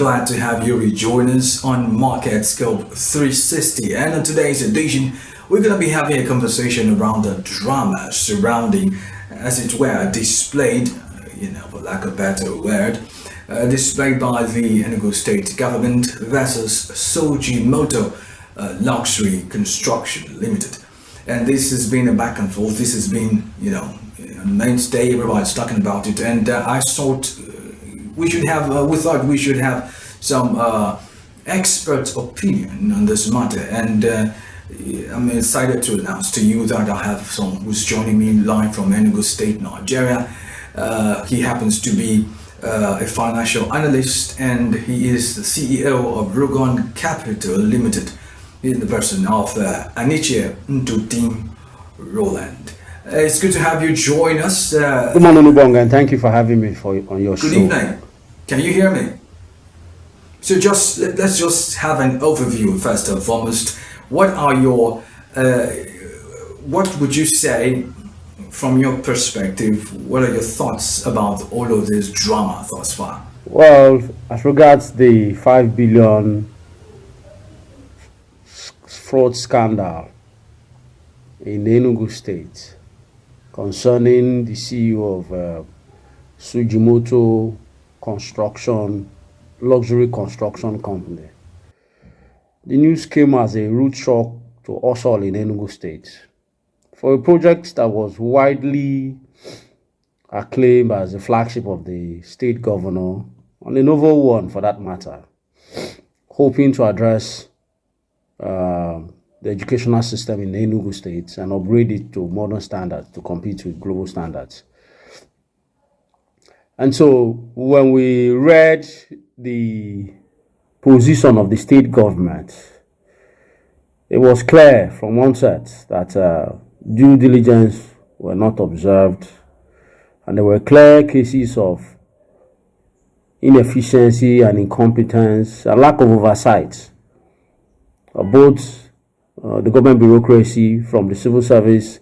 glad to have you rejoin us on Market Scope 360. And in today's edition, we're going to be having a conversation around the drama surrounding, as it were, displayed, for lack of a better word, displayed by the Enugu state government versus Sojimoto Luxury Construction Limited. And this has been a back and forth. This has been, a mainstay. Everybody's talking about it. And I thought we thought we should have some expert opinion on this matter. And I'm excited to announce to you that I have someone who's joining me live from Enugu State, Nigeria. He happens to be a financial analyst, and he is the CEO of Rogon Capital Limited, in the person of Aniche Ntutim Roland. It's good to have you join us. Good morning, Ubonga, and thank you for having me on your show. Good evening. Can you hear me? So let's just have an overview first and foremost. What are your, what would you say from your perspective? What are your thoughts about all of this drama thus far? Well, as regards the 5 billion fraud scandal in Enugu State concerning the CEO of Sojimoto luxury construction company. The news came as a rude shock to us all in Enugu State. For a project that was widely acclaimed as the flagship of the state governor, and a novel one for that matter, hoping to address the educational system in Enugu State and upgrade it to modern standards to compete with global standards. And so when we read the position of the state government, it was clear from onset that due diligence were not observed, and there were clear cases of inefficiency and incompetence and lack of oversight of both the government bureaucracy from the civil service,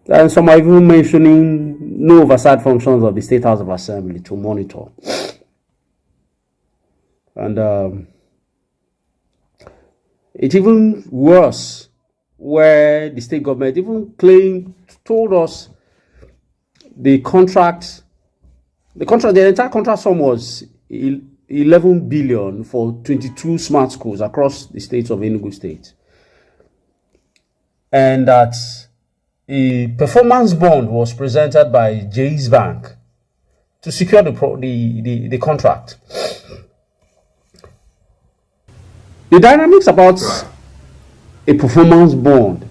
and some are even mentioning no oversight functions of the State House of Assembly to monitor. And it's even worse, where the state government even told us the entire contract sum was 11 billion for 22 smart schools across the states of Enugu State, and that a performance bond was presented by Jay's Bank to secure the contract. The dynamics about a performance bond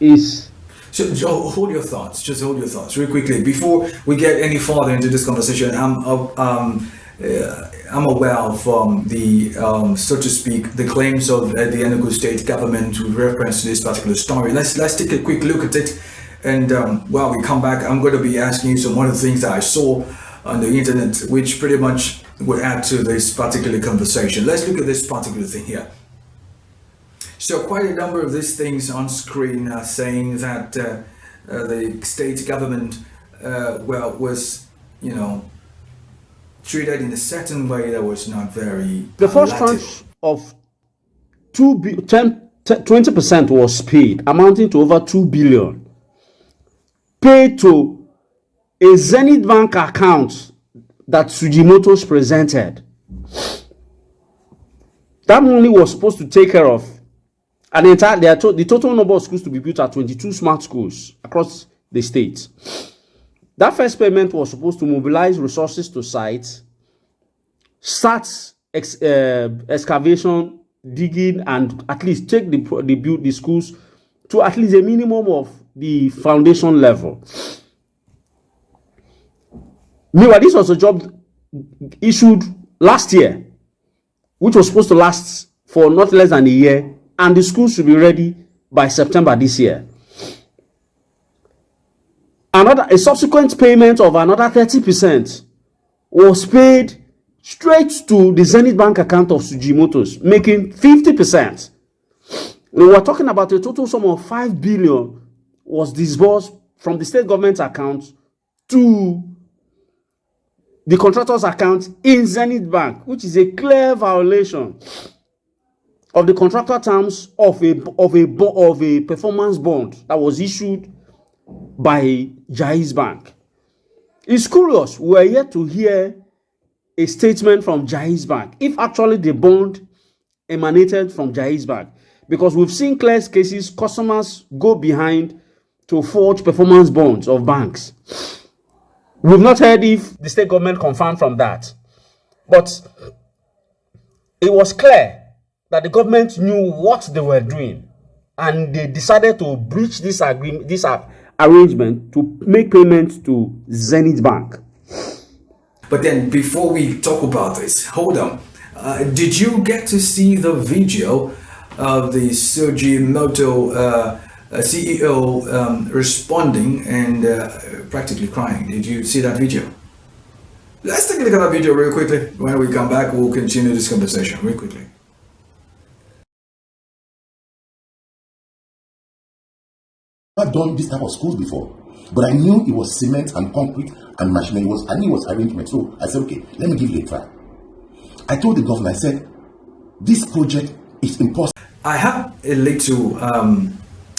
is... So hold your thoughts. Just hold your thoughts real quickly before we get any further into this conversation. I'm aware of the so to speak, the claims of the Enugu state government with reference to this particular story. Let's take a quick look at it, and while we come back, I'm going to be asking you some other things that I saw on the internet, which pretty much would add to this particular conversation. Let's look at this particular thing here. So quite a number of these things on screen are saying that the state government, was, treated in a certain way that was not very... The first tranche of 20% was paid, amounting to over 2 billion, paid to a Zenith Bank account that Sojimoto's presented. That money was supposed to take care of the total number of schools to be built are 22 smart schools across the state. That first payment was supposed to mobilize resources to sites, start excavation, digging, and at least take the schools to at least a minimum of the foundation level. Meanwhile, this was a job issued last year, which was supposed to last for not less than a year, and the school should be ready by September this year. A subsequent payment of another 30% was paid straight to the Zenith Bank account of Sojimoto's, making 50%. We were talking about a total sum of 5 billion was disbursed from the state government account to the contractor's account in Zenith Bank, which is a clear violation of the contractual terms of a performance bond that was issued by Jaiz Bank. It's curious, we are yet to hear a statement from Jaiz Bank if actually the bond emanated from Jaiz Bank, because we've seen clear cases customers go behind to forge performance bonds of banks. We've not heard if the state government confirmed from that, but it was clear that the government knew what they were doing, and they decided to breach this agreement, this arrangement, to make payments to Zenith Bank. But then, before we talk about this, hold on. Did you get to see the video of the Sojimoto CEO responding and practically crying? Did you see that video? Let's take a look at that video real quickly. When we come back, we'll continue this conversation real quickly. I've done this type of schools before, but I knew it was cement and concrete and machinery. I knew it was arrangement. So I said, okay, let me give it a try. I told the governor, I said, this project is impossible. I have a little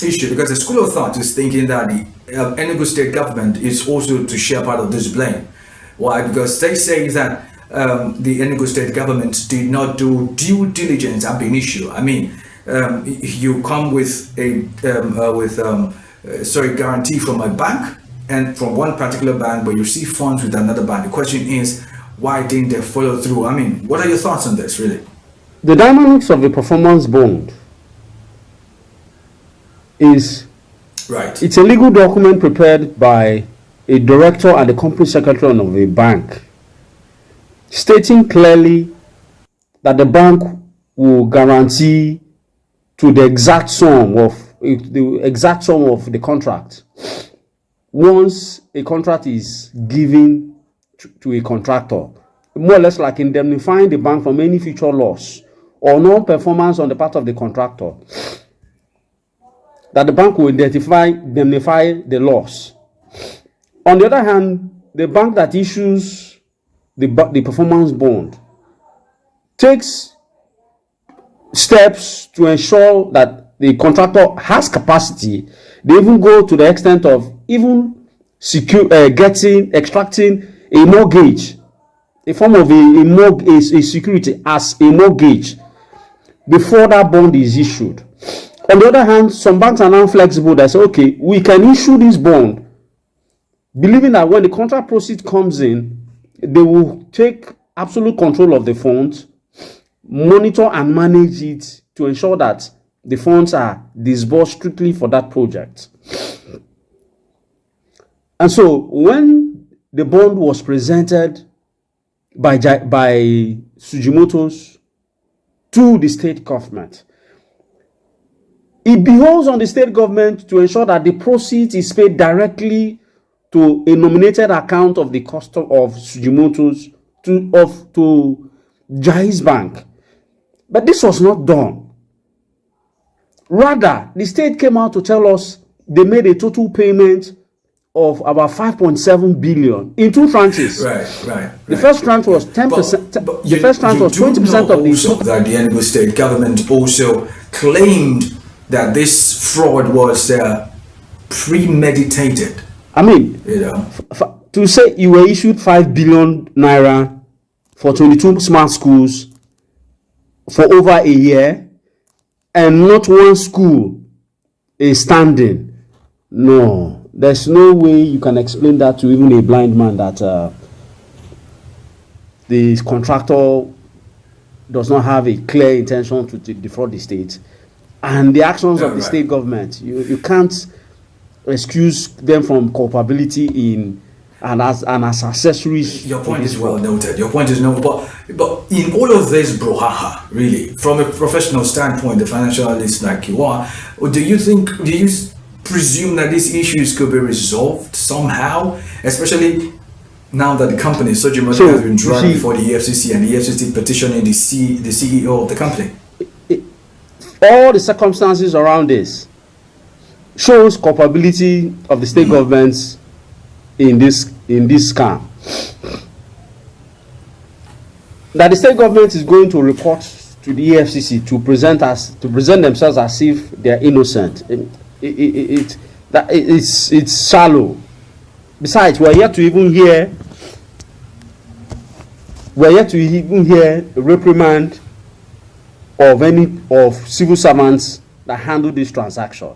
issue because the school of thought is thinking that the Enugu state government is also to share part of this blame. Why? Because they say that the Enugu state government did not do due diligence ab initio. I mean, you come with a guarantee from a bank and from one particular bank, but you receive funds with another bank. The question is, why didn't they follow through? I mean, what are your thoughts on this, really? The dynamics of a performance bond is, right, it's a legal document prepared by a director and the company secretary of a bank, stating clearly that the bank will guarantee to the exact sum of the contract once a contract is given to a contractor, more or less like indemnifying the bank from any future loss or non-performance on the part of the contractor, that the bank will indemnify the loss. On the other hand, the bank that issues the performance bond takes steps to ensure that the contractor has capacity. They even go to the extent of even extracting a mortgage, a form of a security as a mortgage before that bond is issued. On the other hand, some banks are now flexible. They say, okay, we can issue this bond, believing that when the contract proceeds comes in, they will take absolute control of the funds, monitor and manage it to ensure that the funds are disbursed strictly for that project. And so when the bond was presented by Sojimoto's to the state government, it behoves on the state government to ensure that the proceeds is paid directly to a nominated account of the custom of Sojimoto's to Jaiz Bank. But this was not done. Rather, the state came out to tell us they made a total payment of about 5.7 billion in two tranches. Right. The first tranche was 10%. The first tranche was 20% of the also that the Enugu state government also claimed that this fraud was premeditated. I mean, to say you were issued 5 billion naira for 22 smart schools for over a year, and not one school is standing. No, there's no way you can explain that to even a blind man that the contractor does not have a clear intention to defraud the state. And the actions of the state government, you can't excuse them from culpability in and as accessories. Your point is well noted. Your point is noted. But in all of this brouhaha, really, from a professional standpoint, the financial analyst like you are, do you presume that these issues could be resolved somehow, especially now that the company Sojimoto has been dragged before the EFCC and the EFCC petitioning the CEO of the company? All the circumstances around this shows culpability of the state governments in this scam. that the state government is going to report to the EFCC to present themselves as if they are innocent. It's shallow. Besides, we're yet to even hear a reprimand of any of civil servants that handle this transaction.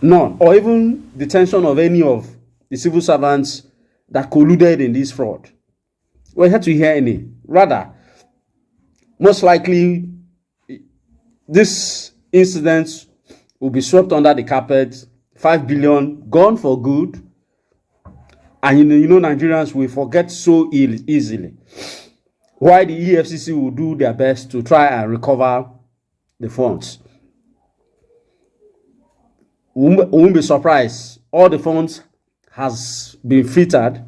None, or even detention of any of the civil servants that colluded in this fraud. We're yet to hear any. Rather, most likely, this incident will be swept under the carpet. 5 billion gone for good, and you know Nigerians will forget so easily. Why the EFCC will do their best to try and recover the funds. We won't be surprised. All the funds has been filtered,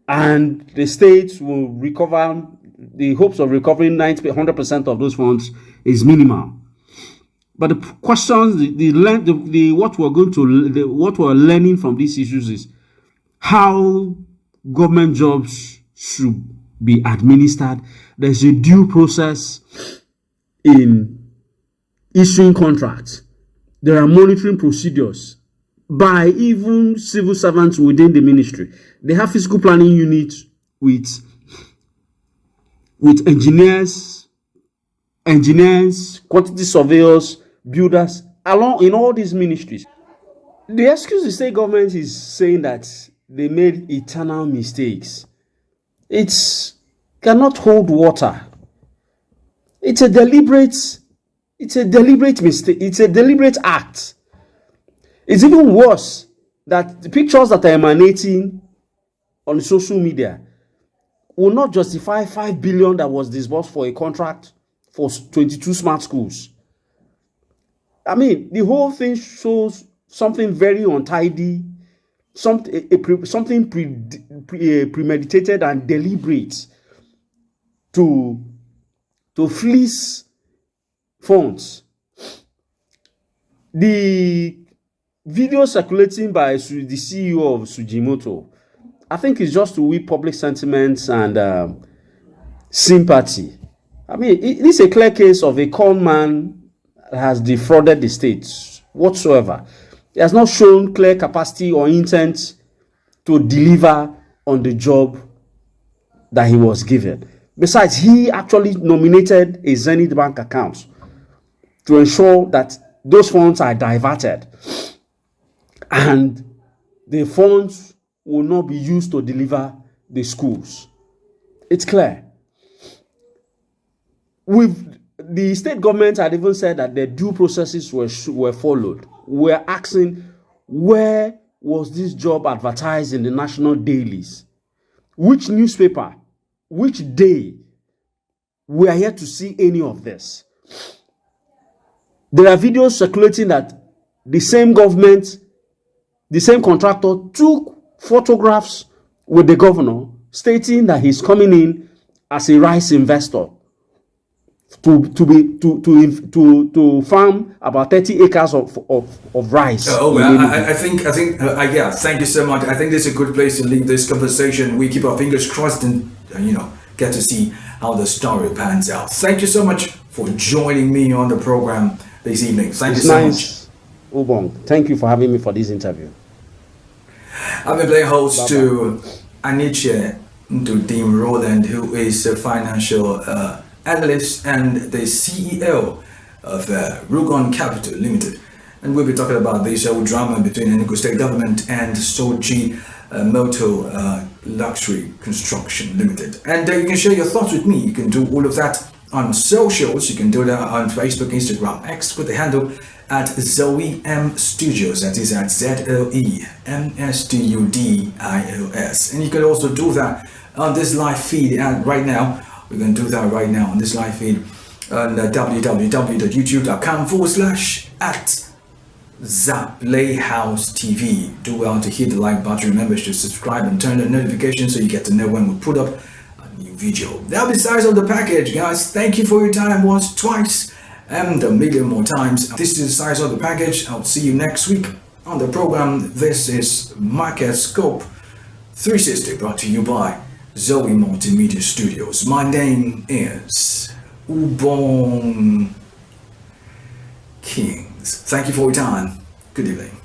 and the states will recover. The hopes of recovering 100% of those funds is minimal. But the questions, what we're learning from these issues is how government jobs should be administered. There's a due process in issuing contracts. There are monitoring procedures by even civil servants within the ministry. They have physical planning units with engineers, quantity surveyors, builders, along in all these ministries. The excuse the state government is saying that they made eternal mistakes. It cannot hold water. It's a deliberate mistake. It's a deliberate act. It's even worse that the pictures that are emanating on social media will not justify 5 billion that was disbursed for a contract for 22 smart schools. I mean, the whole thing shows something very untidy, something premeditated and deliberate to fleece funds. The video circulating by the CEO of Sojimoto, I think it's just to weep public sentiments and sympathy. I mean, it is a clear case of a con man that has defrauded the state whatsoever. He has not shown clear capacity or intent to deliver on the job that he was given. Besides, he actually nominated a Zenith Bank account to ensure that those funds are diverted and the funds will not be used to deliver the schools. It's clear. The state government had even said that the due processes were followed. We're asking, where was this job advertised in the national dailies? Which newspaper? Which day? We are yet to see any of this. There are videos circulating that the same government, the same contractor took photographs with the governor stating that he's coming in as a rice investor to farm about 30 acres of rice. I think yeah, thank you so much. I think this is a good place to leave this conversation. We keep our fingers crossed and get to see how the story pans out. Thank you so much for joining me on the program this evening. Thank you so much. Ubong, thank you for having me for this interview. I've been playing host to Aniche Ndudim Roland, who is a financial analyst and the CEO of Rugon Capital Limited. And we'll be talking about this whole drama between Enugu State Government and Sojimoto Luxury Construction Limited. And you can share your thoughts with me. You can do all of that on socials. You can do that on Facebook, Instagram, X with the handle at zoemultimediastudios. That is at ZOEMSTUDIOS. And you can also do that on this live feed. And right now, we're going to do that right now on this live feed on www.youtube.com/@ZaplayHouseTV. Do well to hit the like button. Remember to subscribe and turn the notifications so you get to know when we put up a new video. That'll be the size of the package, guys. Thank you for your time once, twice, and a million more times. This is the size of the package. I'll see you next week on the program. This is Market Scope 360, brought to you by Zoe Multimedia Studios. My name is Ubong Kings. Thank you for your time. Good evening.